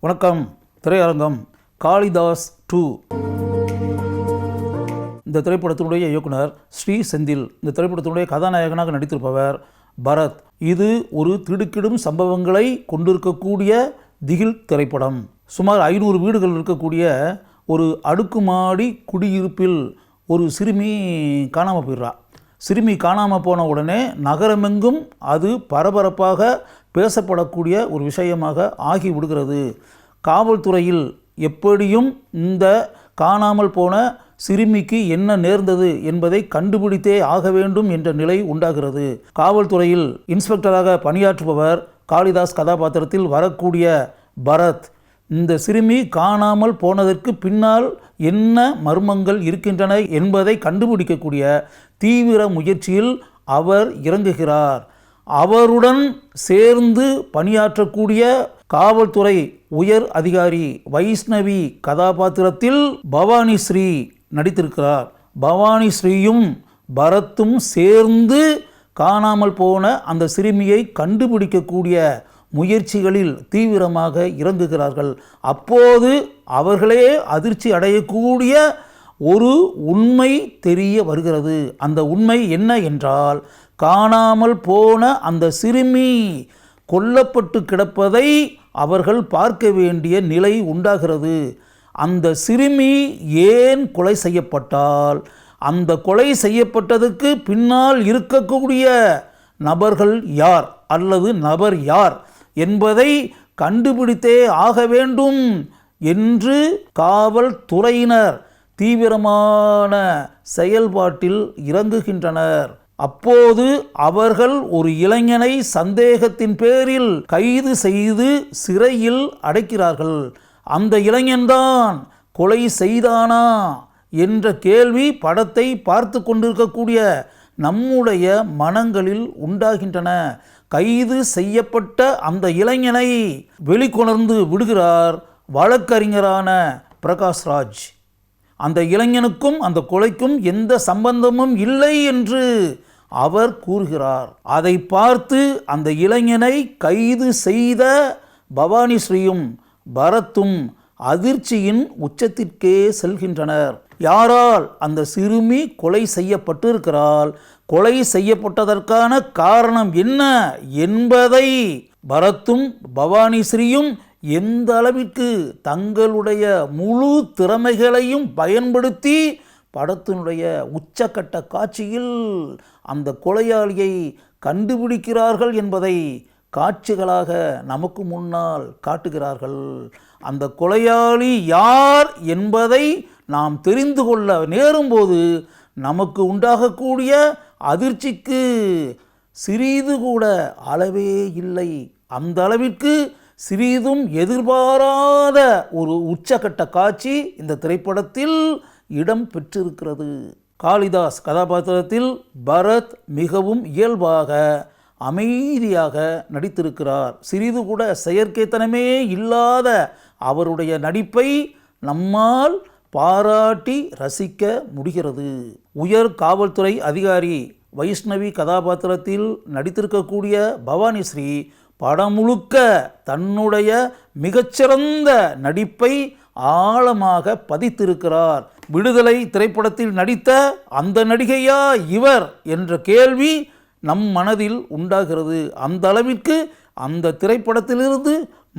வணக்கம். திரையரங்கம் காளிதாஸ் 2. இந்த திரைப்படத்தினுடைய இயக்குனர் ஸ்ரீ செந்தில். இந்த திரைப்படத்தினுடைய கதாநாயகனாக நடித்திருப்பவர் பரத். இது ஒரு திடுக்கிடும் சம்பவங்களை கொண்டிருக்கக்கூடிய திகில் திரைப்படம். சுமார் 500 வீடுகள் இருக்கக்கூடிய ஒரு அடுக்குமாடி குடியிருப்பில் ஒரு சிறுமி காணாமல் போயிடுறா. சிறுமி காணாமல் போன உடனே நகரமெங்கும் அது பரபரப்பாக பேசப்படக்கூடிய ஒரு விஷயமாக ஆகி விடுகிறது. காவல்துறையில் எப்படியும் இந்த காணாமல் போன சிறுமிக்கு என்ன நேர்ந்தது என்பதை கண்டுபிடித்தே ஆக வேண்டும் என்ற நிலை உண்டாகிறது. காவல்துறையில் இன்ஸ்பெக்டராக பணியாற்றுபவர் காளிதாஸ் கதாபாத்திரத்தில் வரக்கூடிய பரத் இந்த சிறுமி காணாமல் போனதற்கு பின்னால் என்ன மர்மங்கள் இருக்கின்றன என்பதை கண்டுபிடிக்கக்கூடிய தீவிர முயற்சியில் அவர் இறங்குகிறார். அவருடன் சேர்ந்து பணியாற்றக்கூடிய காவல்துறை உயர் அதிகாரி வைஷ்ணவி கதாபாத்திரத்தில் பவானி ஸ்ரீ நடித்திருக்கிறார். பவானி ஸ்ரீயும் பரத்தும் சேர்ந்து காணாமல் போன அந்த சிறுமியை கண்டுபிடிக்கக்கூடிய முயற்சிகளில் தீவிரமாக இறங்குகிறார்கள். அப்போது அவர்களே அதிர்ச்சி அடையக்கூடிய ஒரு உண்மை தெரிய வருகிறது. அந்த உண்மை என்ன என்றால், காணாமல் போன அந்த சிறுமி கொல்லப்பட்டு கிடப்பதை அவர்கள் பார்க்க வேண்டிய நிலை உண்டாகிறது. அந்த சிறுமி ஏன் கொலை செய்யப்பட்டால், அந்த கொலை செய்யப்பட்டதுக்கு பின்னால் இருக்கக்கூடிய நபர்கள் யார் அல்லது நபர் யார் என்பதை கண்டுபிடித்தே ஆக வேண்டும் என்று காவல்துறையினர் தீவிரமான செயல்பாட்டில் இறங்குகின்றனர். அப்போது அவர்கள் ஒரு இளைஞனை சந்தேகத்தின் பேரில் கைது செய்து சிறையில் அடைக்கிறார்கள். அந்த இளைஞன்தான் கொலை செய்தானா என்ற கேள்வி படத்தை பார்த்து கொண்டிருக்கக்கூடிய நம்முடைய மனங்களில் உண்டாகின்றன. கைது செய்யப்பட்ட அந்த இளைஞனை வெளிக்கொணர்ந்து விடுகிறார் வழக்கறிஞரான பிரகாஷ்ராஜ். அந்த இளைஞனுக்கும் அந்த கொலைக்கும் எந்த சம்பந்தமும் இல்லை என்று அவர் கூறுகிறார். அதை பார்த்து அந்த இளைஞனை கைது செய்த பவானி ஸ்ரீயும் பரத்தும் அதிர்ச்சியின் உச்சத்திற்கே செல்கின்றனர். யாரால் அந்த சிறுமி கொலை செய்யப்பட்டிருக்கிறாள், கொலை செய்யப்பட்டதற்கான காரணம் என்ன என்பதை பரத்தும் பவானி ஸ்ரீயும் எந்த அளவிற்கு தங்களுடைய முழு திறமைகளையும் பயன்படுத்தி படத்தினுடைய உச்சக்கட்ட காட்சியில் அந்த கொலையாளியை கண்டுபிடிக்கிறார்கள் என்பதை காட்சிகளாக நமக்கு முன்னால் காட்டுகிறார்கள். அந்த கொலையாளி யார் என்பதை நாம் தெரிந்து கொள்ள நேரும்போது நமக்கு உண்டாகக்கூடிய அதிர்ச்சிக்கு சிறிது கூட அளவே இல்லை. அந்த அளவிற்கு சிறிதும் எதிர்பாராத ஒரு உச்சக்கட்ட காட்சி இந்த திரைப்படத்தில் இடம் பெற்றிருக்கிறது. காளிதாஸ் கதாபாத்திரத்தில் பரத் மிகவும் இயல்பாக அமைதியாக நடித்திருக்கிறார். சிறிது கூட செயற்கைத்தனமே இல்லாத அவருடைய நடிப்பை நம்மால் பாராட்டி ரசிக்க முடிகிறது. உயர் காவல்துறை அதிகாரி வைஷ்ணவி கதாபாத்திரத்தில் நடித்திருக்கக்கூடிய பவானி ஸ்ரீ படம் முழுக்க தன்னுடைய மிகச்சிறந்த நடிப்பை ஆழமாக பதித்திருக்கிறார். விடுதலை திரைப்படத்தில் நடித்த அந்த நடிகையா இவர் என்ற கேள்வி நம் மனதில் உண்டாகிறது. அந்த அளவிற்கு அந்த திரைப்படத்திலிருந்து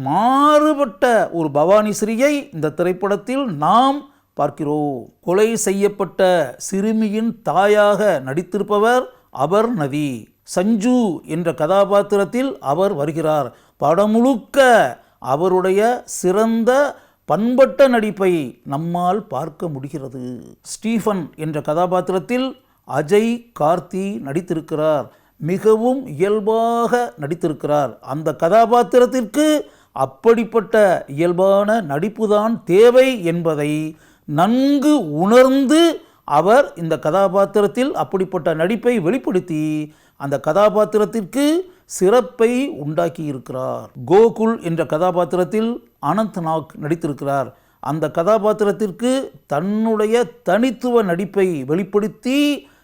மாறுபட்ட ஒரு பவானி ஸ்ரீயை இந்த திரைப்படத்தில் நாம் பார்க்கிறோம். கொலை செய்யப்பட்ட சிறுமியின் தாயாக நடித்திருப்பவர் அபர்ணதி. சஞ்சு என்ற கதாபாத்திரத்தில் அவர் வருகிறார். படம் முழுக்க அவருடைய சிறந்த பண்பட்ட நடிப்பை நம்மால் பார்க்க முடிகிறது. ஸ்டீஃபன் என்ற கதாபாத்திரத்தில் அஜய் கார்த்தி நடித்திருக்கிறார். மிகவும் இயல்பாக நடித்திருக்கிறார். அந்த கதாபாத்திரத்திற்கு அப்படிப்பட்ட இயல்பான நடிப்புதான் தேவை என்பதை நன்கு உணர்ந்து அவர் இந்த கதாபாத்திரத்தில் அப்படிப்பட்ட நடிப்பை வெளிப்படுத்தி அந்த கதாபாத்திரத்திற்கு சிறப்பை உண்டாக்கி இருக்கிறார். கோகுல் என்ற கதாபாத்திரத்தில் அனந்த்நாக் நடித்திருக்கிறார். அந்த கதாபாத்திரத்திற்கு தன்னுடைய தனித்துவ நடிப்பை வெளிப்படுத்தி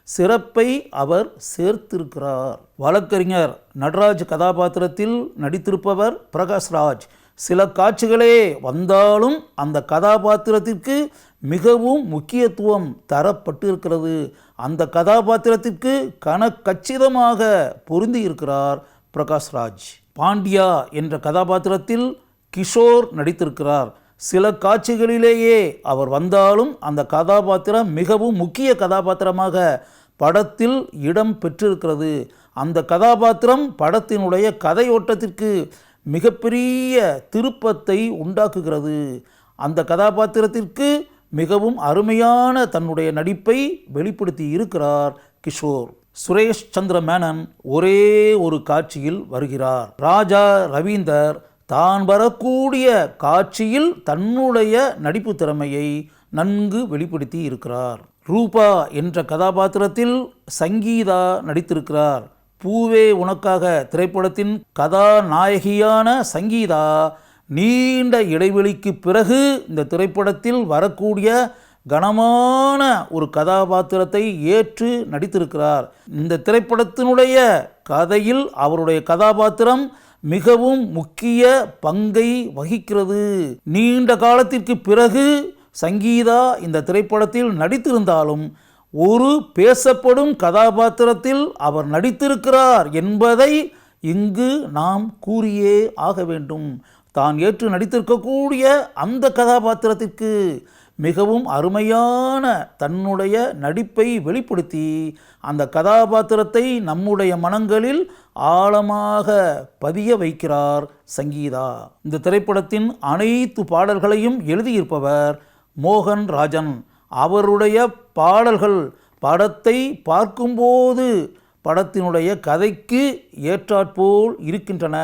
சிறப்பை அவர் சேர்த்திருக்கிறார். வழக்கறிஞர் நடராஜ் கதாபாத்திரத்தில் நடித்திருப்பவர் பிரகாஷ்ராஜ். சில காட்சிகளே வந்தாலும் அந்த கதாபாத்திரத்திற்கு மிகவும் முக்கியத்துவம் தரப்பட்டிருக்கிறது. அந்த கதாபாத்திரத்திற்கு கச்சிதமாக பொருந்தி இருக்கிறார் பிரகாஷ்ராஜ். பாண்டியா என்ற கதாபாத்திரத்தில் கிஷோர் நடித்திருக்கிறார். சில காட்சிகளிலேயே அவர் வந்தாலும் அந்த கதாபாத்திரம் மிகவும் முக்கிய கதாபாத்திரமாக படத்தில் இடம் பெற்றிருக்கிறது. அந்த கதாபாத்திரம் படத்தினுடைய கதையோட்டத்திற்கு மிகப்பெரிய திருப்பத்தை உண்டாக்குகிறது. அந்த கதாபாத்திரத்திற்கு மிகவும் அருமையான தன்னுடைய நடிப்பை வெளிப்படுத்தி இருக்கிறார் கிஷோர். சுரேஷ் சந்திர மேனன் ஒரே ஒரு காட்சியில் வருகிறார். ராஜா ரவீந்தர் தான் வரக்கூடிய காட்சியில் தன்னுடைய நடிப்பு திறமையை நன்கு வெளிப்படுத்தி இருக்கிறார். ரூபா என்ற கதாபாத்திரத்தில் சங்கீதா நடித்திருக்கிறார். பூவே உனக்காக திரைப்படத்தின் கதாநாயகியான சங்கீதா நீண்ட இடைவெளிக்கு பிறகு இந்த திரைப்படத்தில் வரக்கூடிய கனமான ஒரு கதாபாத்திரத்தை ஏற்று நடித்திருக்கிறார். இந்த திரைப்படத்தினுடைய கதையில் அவருடைய கதாபாத்திரம் மிகவும் முக்கிய பங்கை வகிக்கிறது. நீண்ட காலத்திற்கு பிறகு சங்கீதா இந்த திரைப்படத்தில் நடித்திருந்தாலும் ஒரு பேசப்படும் கதாபாத்திரத்தில் அவர் நடித்திருக்கிறார் என்பதை இங்கு நாம் கூறியே ஆக வேண்டும். தான் ஏற்று நடித்திருக்கக்கூடிய அந்த கதாபாத்திரத்திற்கு மிகவும் அருமையான தன்னுடைய நடிப்பை வெளிப்படுத்தி அந்த கதாபாத்திரத்தை நம்முடைய மனங்களில் ஆழமாக பதிய வைக்கிறார் சங்கீதா. இந்த திரைப்படத்தின் அனைத்து பாடல்களையும் எழுதியிருப்பவர் மோகன் ராஜன். அவருடைய பாடல்கள் படத்தை பார்க்கும்போது படத்தினுடைய கதைக்கு ஏற்றாற்போல் இருக்கின்றன.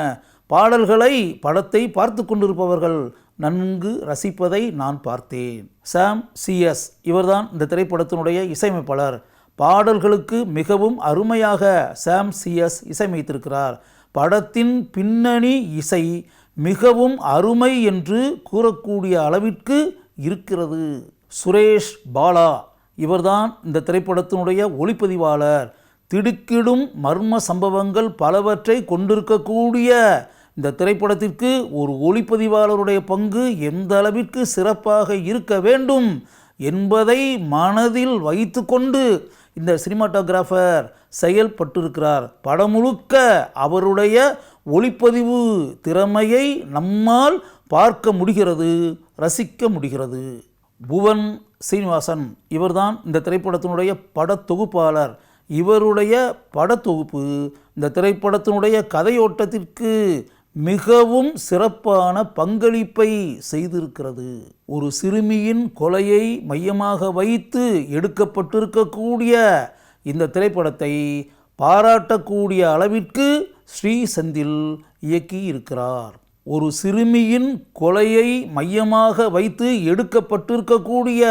பாடல்களை படத்தை பார்த்து கொண்டிருப்பவர்கள் நன்கு ரசிப்பதை நான் பார்த்தேன். சாம் சிஎஸ் இவர்தான் இந்த திரைப்படத்தினுடைய இசையமைப்பாளர். பாடல்களுக்கு மிகவும் அருமையாக சாம் சிஎஸ் இசையமைத்திருக்கிறார். படத்தின் பின்னணி இசை மிகவும் அருமை என்று கூறக்கூடிய அளவிற்கு இருக்கிறது. சுரேஷ் பாலா இவர்தான் இந்த திரைப்படத்தினுடைய ஒளிப்பதிவாளர். திடுக்கிடும் மர்ம சம்பவங்கள் பலவற்றை கொண்டிருக்கக்கூடிய இந்த திரைப்படத்திற்கு ஒரு ஒளிப்பதிவாளருடைய பங்கு எந்த அளவிற்கு சிறப்பாக இருக்க வேண்டும் என்பதை மனதில் வைத்து கொண்டு இந்த சினிமாட்டோகிராஃபர் செயல்பட்டிருக்கிறார். படம் முழுக்க அவருடைய ஒளிப்பதிவு திறமையை நம்மால் பார்க்க முடிகிறது, ரசிக்க முடிகிறது. புவன் சீனிவாசன் இவர்தான் இந்த திரைப்படத்தினுடைய படத்தொகுப்பாளர். இவருடைய படத்தொகுப்பு இந்த திரைப்படத்தினுடைய கதையோட்டத்திற்கு மிகவும் சிறப்பான பங்களிப்பை செய்திருக்கிறது. ஒரு சிறுமியின் கொலையை மையமாக வைத்து எடுக்கப்பட்டிருக்கக்கூடிய இந்த திரைப்படத்தை பாராட்டக்கூடிய அளவிற்கு ஸ்ரீ செந்தில் இயக்கி இருக்கிறார். ஒரு சிறுமியின் கொலையை மையமாக வைத்து எடுக்கப்பட்டிருக்கக்கூடிய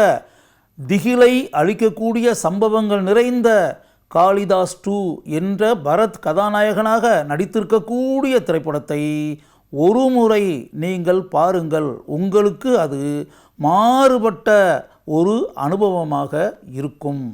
திகிலை அளிக்கக்கூடிய சம்பவங்கள் நிறைந்த காளிதாஸ் 2 என்ற பரத் கதாநாயகனாக நடித்திருக்கக்கூடிய திரைப்படத்தை ஒரு முறை நீங்கள் பாருங்கள். உங்களுக்கு அது மாறுபட்ட ஒரு அனுபவமாக இருக்கும்.